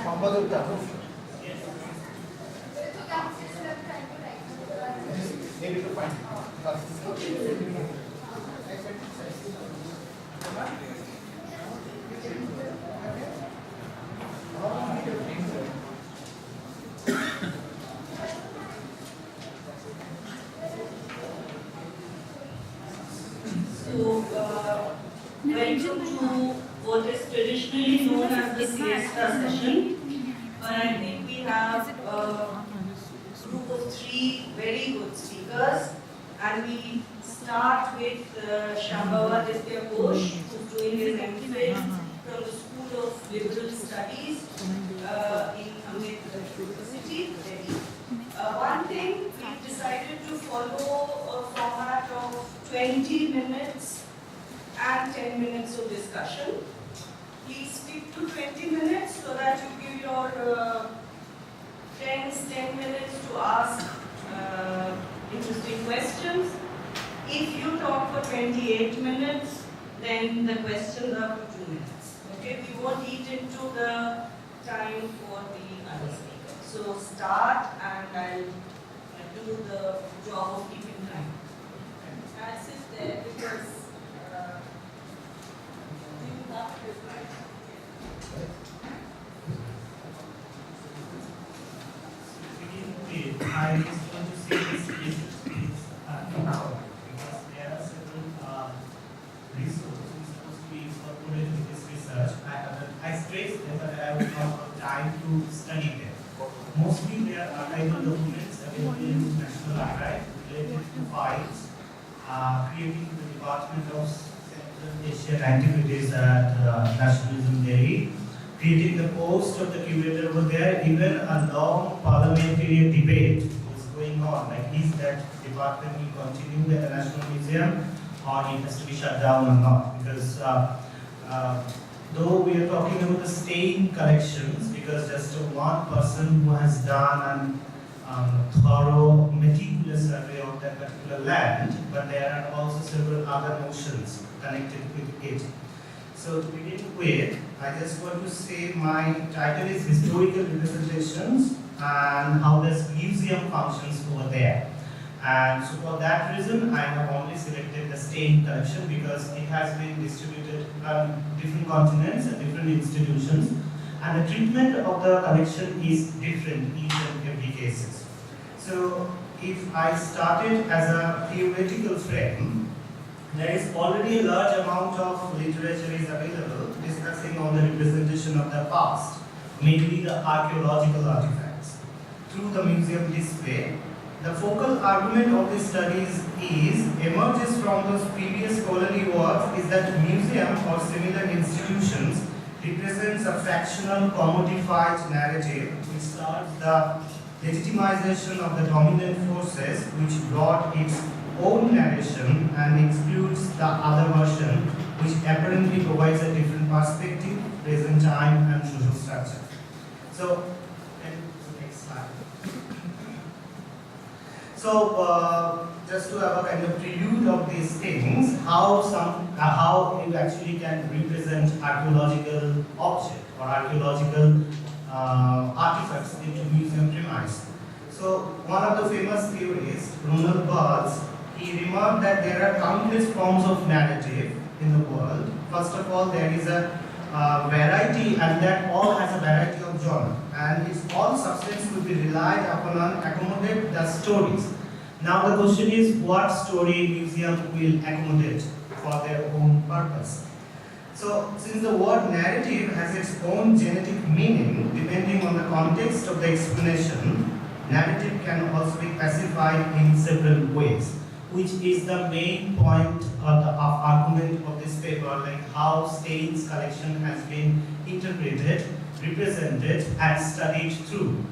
Shambwaditya Ghosh. Maybe to find. Welcome to what is traditionally known as the siesta session. I think we have a group of 3 very good speakers, and we start with Shambwaditya Ghosh, who's doing his MPhil from the School of Liberal Studies in Ambedkar University, Delhi. One thing, we decided to follow a format of 20 minutes and 10 minutes of discussion. Please stick to 20 minutes so that you give your friends 10 minutes to ask interesting questions. If you talk for 28 minutes, then the questions are for 2 minutes. Okay, we won't eat into the time for the other speaker. So start, and I'll do the job of keeping time. I'll sit there because you have to reply. I just want to say this is because there are several resources supposed to be incorporated in this research. I stress them, but I will not have time to study them. Mostly there are archival documents available in National Archive related to files creating the Department of Central Asian Antiquities at National Museum Delhi, creating the post of the curator over there. Even a long parliamentary debate is going on, like is that department will continue at the National Museum or it has to be shut down or not, because though we are talking about the Stein collections, because just one person who has done a thorough, meticulous survey of that particular land, but there are also several other notions connected with it. So to begin with, I just want to say my title is Historical Representations and how this museum functions over there. And so for that reason, I have only selected the Stein collection because it has been distributed on different continents and different institutions. And the treatment of the collection is different in each and every cases. So if I started as a theoretical frame, there is already a large amount of literature is available discussing on the representation of the past, mainly the archaeological artifacts. Through the museum display, the focal argument of these studies emerges from those previous scholarly works is that museum or similar institutions represents a fractional commodified narrative which starts the legitimization of the dominant forces which brought its own narration and excludes the other version which apparently provides a different perspective, present time and social structure. So, next slide. So, just to have a kind of prelude of these things, how you actually can represent archaeological object or archaeological artifacts into museum premise. So, one of the famous theories, Ronald Barthes, he remarked that there are countless forms of narrative in the world. First of all, there is a variety, and that all has a variety of genre, and its all substance will be relied upon and accommodate the stories. Now the question is, what story museum will accommodate for their own purpose? So, since the word narrative has its own genetic meaning depending on the context of the explanation, narrative can also be classified in several ways, which is the main point of argument of this paper, like how Stein's collection has been interpreted, represented, and studied through.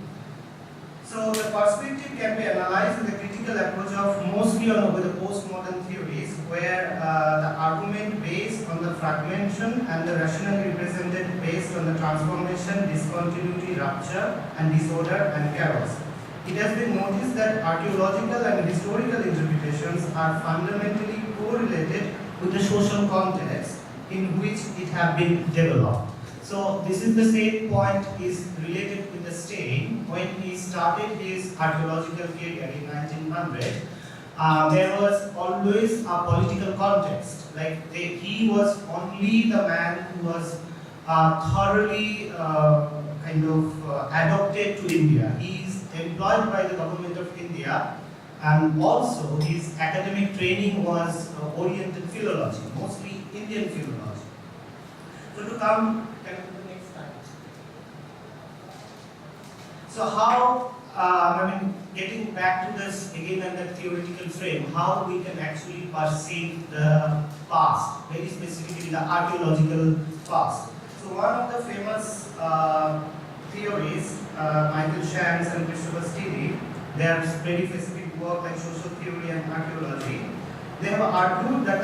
So the perspective can be analyzed with a critical approach of mostly on with the postmodern theories, where the argument based on the fragmentation and the rationally represented based on the transformation, discontinuity, rupture, and disorder and chaos. It has been noticed that archaeological and historical interpretations are fundamentally correlated with the social context in which it has been developed. So this is the same point is related with the Stein. When he started his archaeological career in 1900, there was always a political context. Like he was only the man who was thoroughly adopted to India. He is employed by the government of India, and also his academic training was oriented philology, mostly Indian philology. So to come, can I put the next slide? So how, getting back to this again and the theoretical frame, how we can actually perceive the past, very specifically the archaeological past. So one of the famous theories, Michael Shanks and Christopher Steele, their very specific work like social theory and archaeology, they have argued that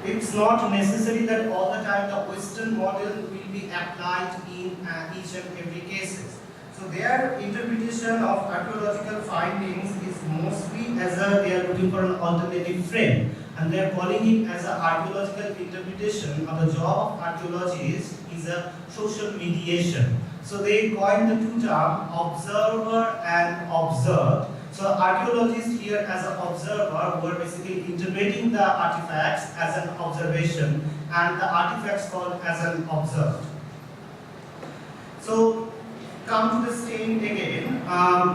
it's not necessary that all the time the Western model will be applied in each and every cases. So their interpretation of archaeological findings is mostly as they are looking for an alternative frame, and they are calling it as an archaeological interpretation of the job of archaeologists is a social mediation. So they coined the two terms, observer and observed. So archaeologists here as an observer were basically interpreting the artifacts as an observation and the artifacts called as an observed. So come to the Stein again.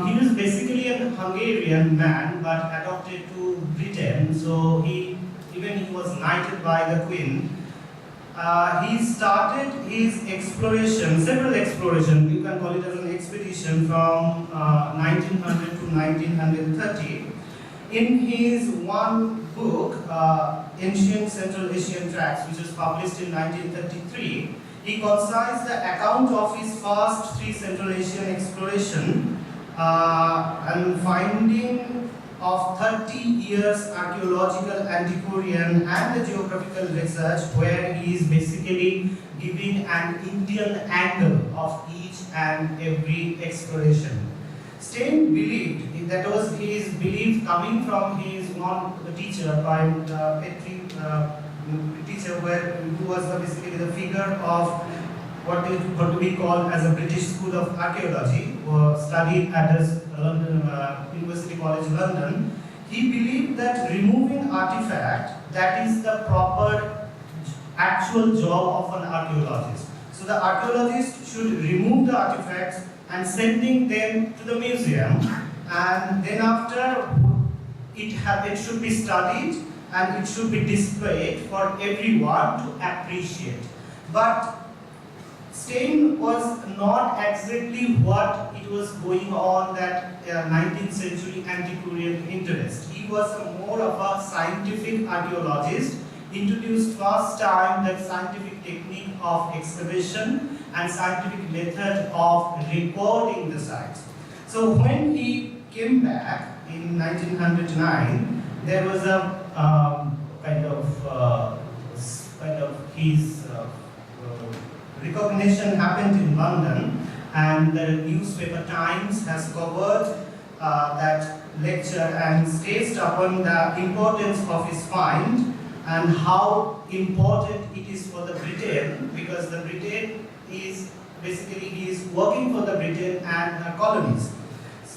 He was basically a Hungarian man but adopted to Britain. So he was knighted by the Queen. He started his exploration, several explorations, you can call it as an expedition from 1900 to 1930. In his one book, Ancient Central Asian Tracts, which was published in 1933, he concised the account of his first 3 Central Asian exploration and finding of 30 years archaeological, antiquarian and the geographical research, where he is basically giving an Indian angle of each and every exploration. Stein believed, that was his belief coming from his one teacher, by Petri teacher, who was basically the figure of what we call as a British School of Archaeology, who studied at London University College London. He believed that removing artifact, that is the proper actual job of an archaeologist. So the archaeologist should remove the artifacts and sending them to the museum, and then after it should be studied and it should be displayed for everyone to appreciate. But Stein was not exactly what it was going on that 19th century antiquarian interest. He was more of a scientific archaeologist, introduced first time that scientific technique of excavation and scientific method of recording the sites. So when he came back in 1909, there was a his recognition happened in London, and the newspaper Times has covered that lecture and stressed upon the importance of his find and how important it is for the Britain, because the Britain is basically he is working for the Britain and her colonies.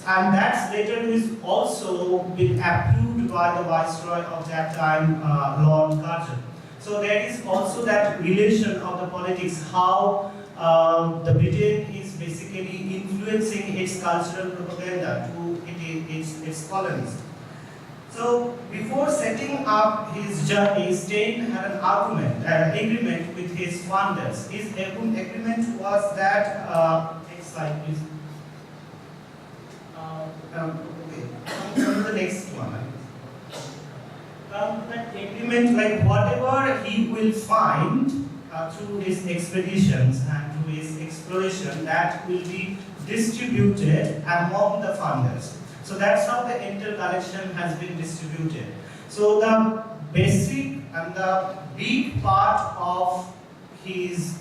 And that letter is also been approved by the Viceroy of that time, Lord Curzon. So there is also that relation of the politics, how the Britain is basically influencing its cultural propaganda to its colonies. So before setting up his journey, Stein had an agreement with his founders. His agreement was that, next slide please. Okay, come to the next one. That implement, like whatever he will find through his expeditions and through his exploration, that will be distributed among the funders. So that's how the entire collection has been distributed. So the basic and the big part of his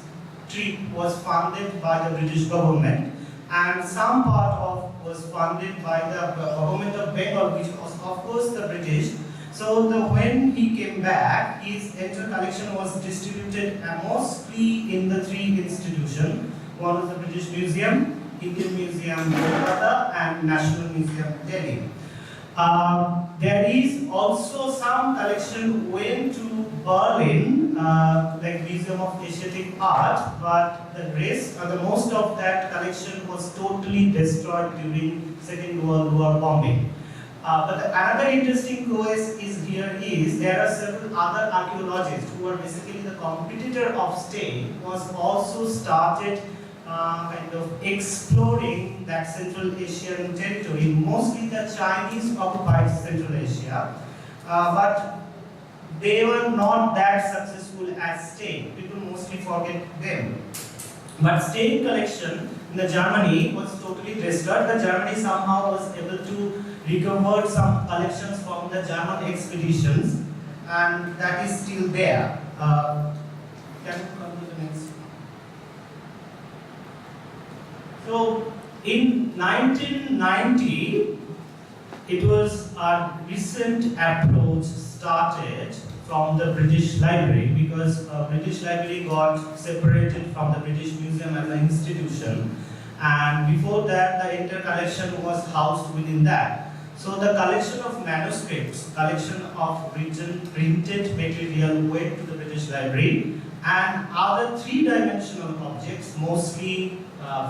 trip was funded by the British government, and some part of was funded by the government of Bengal, which was of course the British. So when he came back, his entire collection was distributed mostly in the three institutions. One was the British Museum, Indian Museum, Kolkata, and National Museum, Delhi. There is also some collection went to Berlin, like Museum of Asiatic Art, but the rest, the most of that collection was totally destroyed during Second World War bombing. But another interesting case is there are several other archaeologists who are basically the competitor of Stein, was also started kind of exploring that Central Asian territory, mostly the Chinese occupied Central Asia, but they were not that successful as Stein. People mostly forget them. But Stein collection in the Germany was totally destroyed. The Germany somehow was able to recover some collections from the German expeditions, and that is still there. Can you come to the next? So in 1990, it was a recent approach started from the British Library, because British Library got separated from the British Museum as an institution, and before that the entire collection was housed within that. So the collection of manuscripts, collection of written printed material went to the British Library, and other three-dimensional objects, mostly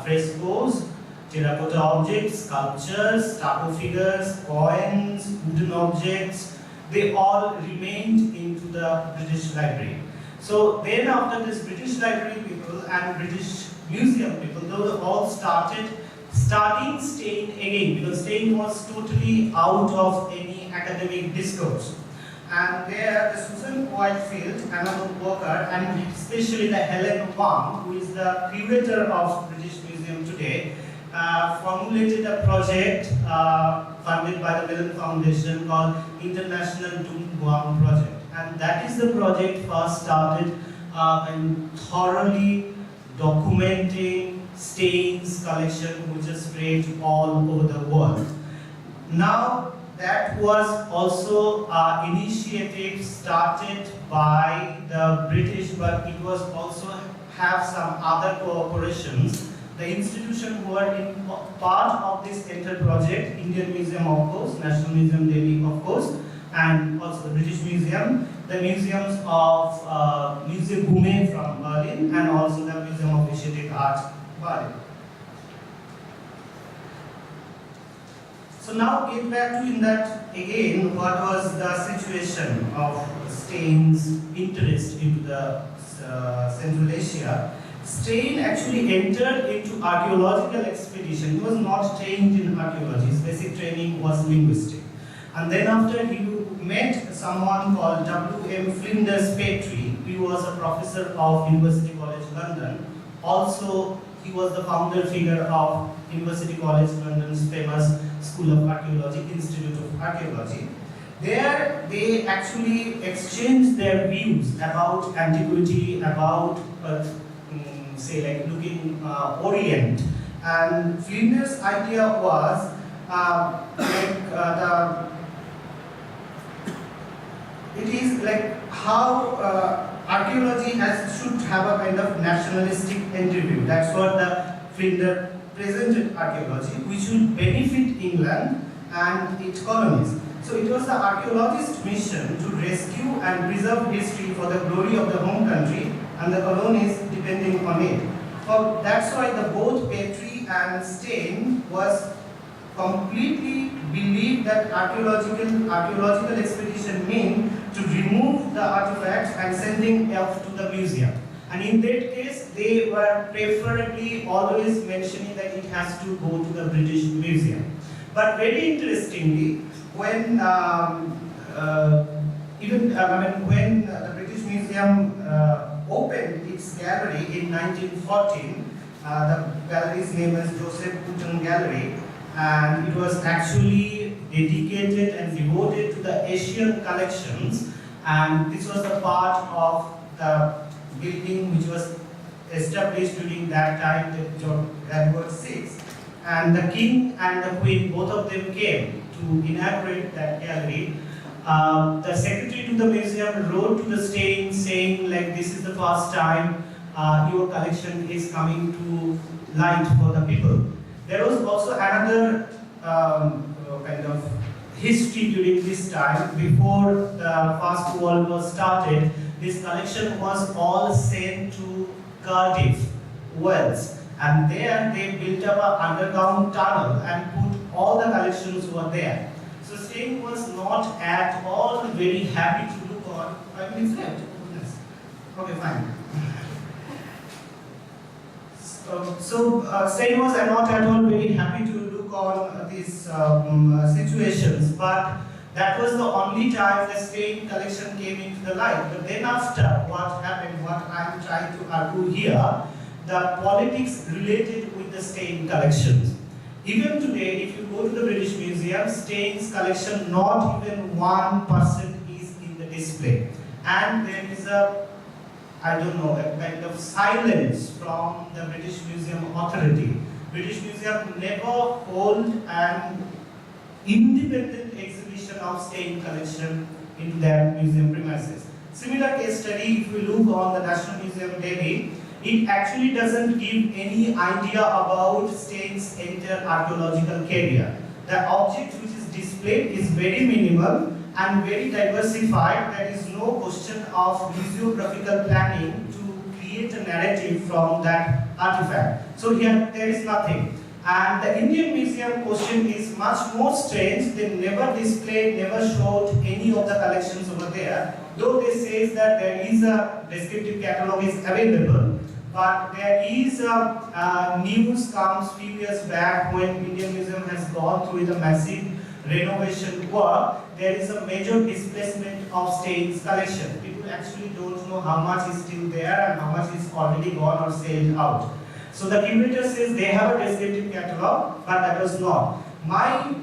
frescoes, terracotta objects, sculptures, stucco figures, coins, wooden objects, they all remained into the British Library. So then after this, British Library people and British Museum people, they all started studying Stein again, because Stein was totally out of any academic discourse. And there, the Susan Whitefield, another worker, and especially the Helen Wang, who is the curator of British Museum today, formulated a project funded by the Mellon Foundation called International Dung Guang Project. And that is the project first started and thoroughly documenting Stein's collection, which is spread all over the world. Now, that was also an initiative started by the British, but it was also have some other cooperations. The institution who are in part of this entire project, Indian Museum of course, National Museum Delhi of course, and also the British Museum, the museums of Musée Goumet from Berlin, and also the Museum of Asiatic Art, Berlin. So now get back to in that again, what was the situation of Stein's interest into the Central Asia. Stein actually entered into archaeological expedition. He was not trained in archaeology. His basic training was linguistic. And then after he met someone called W.M. Flinders Petrie, he was a professor of University College London. Also, he was the founder figure of University College London's famous School of Archaeology, Institute of Archaeology. There, they actually exchanged their views about antiquity, about say like looking Orient. And Flinders' idea was it is like how archaeology should have a kind of nationalistic interview. That's what the Flinders presented archaeology, which should benefit England and its colonies. So it was the archaeologist's mission to rescue and preserve history for the glory of the home country and the colonies depending on it. So that's why the both Petrie and Stein was completely believed that archaeological expedition meant to remove the artifacts and sending off to the museum. And in that case, they were preferably always mentioning that it has to go to the British Museum. But very interestingly, when when the British Museum opened its gallery in 1914, the gallery's name is Joseph Houghton Gallery, and it was actually dedicated and devoted to the Asian collections, and this was the part of the building which was established during that time, January 6th, and the king and the queen, both of them came to inaugurate that gallery. The secretary to the museum wrote to the Stein saying like, this is the first time your collection is coming to light for the people. There was also another kind of history during this time. Before the First World War started, this collection was all sent to Cardiff, Wales, and there they built up an underground tunnel and put all the collections were there. So Stein was not at all very happy to look on. 5 minutes left. Goodness. Okay, fine. So Stein was not at all very happy to look on these situations, but that was the only time the Stein collection came into the light. But then after what happened, what I am trying to argue here, the politics related with the Stein collections. Even today, if you go to the British Museum, Stein's collection, not even 1% is in the display. And there is a, I don't know, a kind of silence from the British Museum authority. British Museum never hold an independent exhibition of Stein collection into their museum premises. Similar case study, if we look on the National Museum Delhi, it actually doesn't give any idea about Stein's entire archaeological career. The object which is displayed is very minimal and very diversified. There is no question of museographical planning to create a narrative from that artifact. So here there is nothing. And the Indian Museum question is much more strange. They never displayed, never showed any of the collections over there. Though they say that there is a descriptive catalogue is available, but there is a news comes few years back when Indian Museum has gone through the massive renovation work. There is a major displacement of Stein's collection. People actually don't know how much is still there and how much is already gone or sold out. So the curator says they have a descriptive catalogue, but that was not. My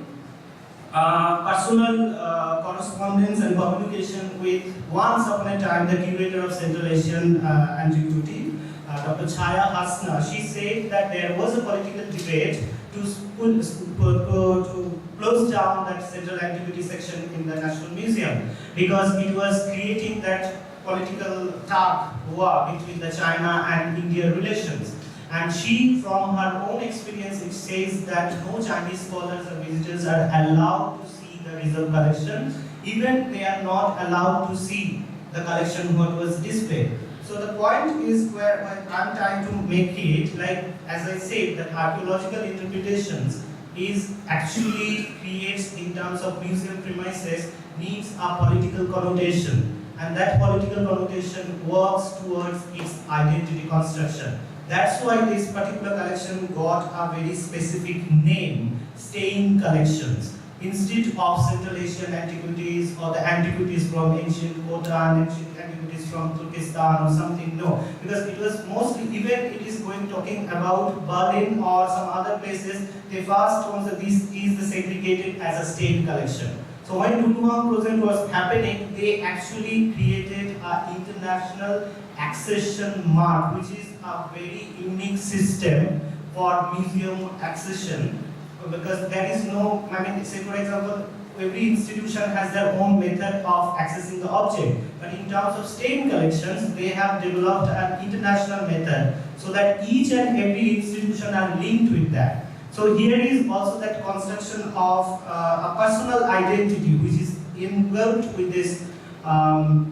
personal correspondence and communication with, once upon a time, the curator of Central Asian Antiquity, Dr. Chaya Hasna, she said that there was a political debate to close down that Central Antiquity section in the National Museum because it was creating that political tug war between the China and India relations. And she, from her own experience, it says that no Chinese scholars or visitors are allowed to see the reserve collection. Even they are not allowed to see the collection what was displayed. So the point is where I'm trying to make it, like as I said, that archaeological interpretations is actually creates in terms of museum premises needs a political connotation, and that political connotation works towards its identity construction. That's why this particular collection got a very specific name, Stein Collections, instead of Central Asian antiquities or the antiquities from ancient Khotan, ancient antiquities from Turkestan or something. No, because it was mostly, even it is going talking about Berlin or some other places, they first ones that this is the segregated as a Stein collection. So when Duluhang project was happening, they actually created an international accession mark, which is a very unique system for museum accession, because there is no, I mean, say for example, every institution has their own method of accessing the object, but in terms of Stein collections, they have developed an international method so that each and every institution are linked with that. So here is also that construction of a personal identity which is involved with this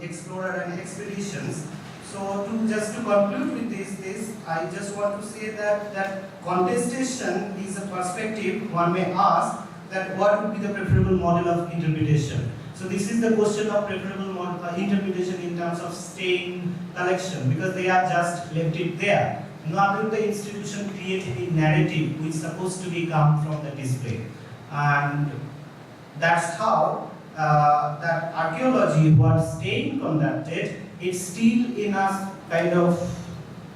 explorer and expeditions. So just to conclude with this, I just want to say that contestation is a perspective. One may ask that what would be the preferable model of interpretation. So this is the question of preferable interpretation in terms of Stein collection, because they are just left it there. Nor will the institution create any narrative which is supposed to be come from the display. And that's how that archaeology, what Stein conducted, it's still in a kind of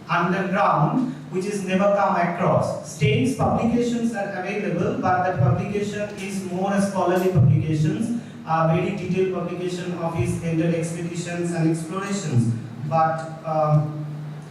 underground, which is never come across. Stein's publications are available, but that publication is more a scholarly publications, very detailed publication of his ended expeditions and explorations. But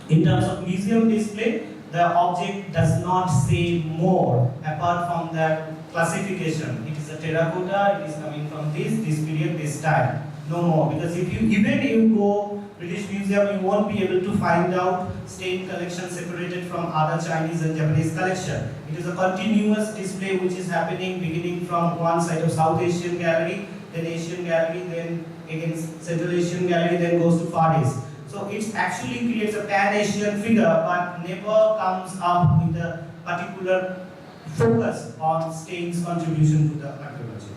in terms of museum display, the object does not say more apart from the classification. It is a terracotta, it is coming from this period, this time. No more. Because if you go British Museum, you won't be able to find out Stein collection separated from other Chinese and Japanese collection. It is a continuous display which is happening beginning from one side of South Asian gallery, then Asian gallery, then again Central Asian gallery, then goes to Far East. So it actually creates a pan-Asian figure, but never comes up with a particular focus on Stein's contribution to the archaeology.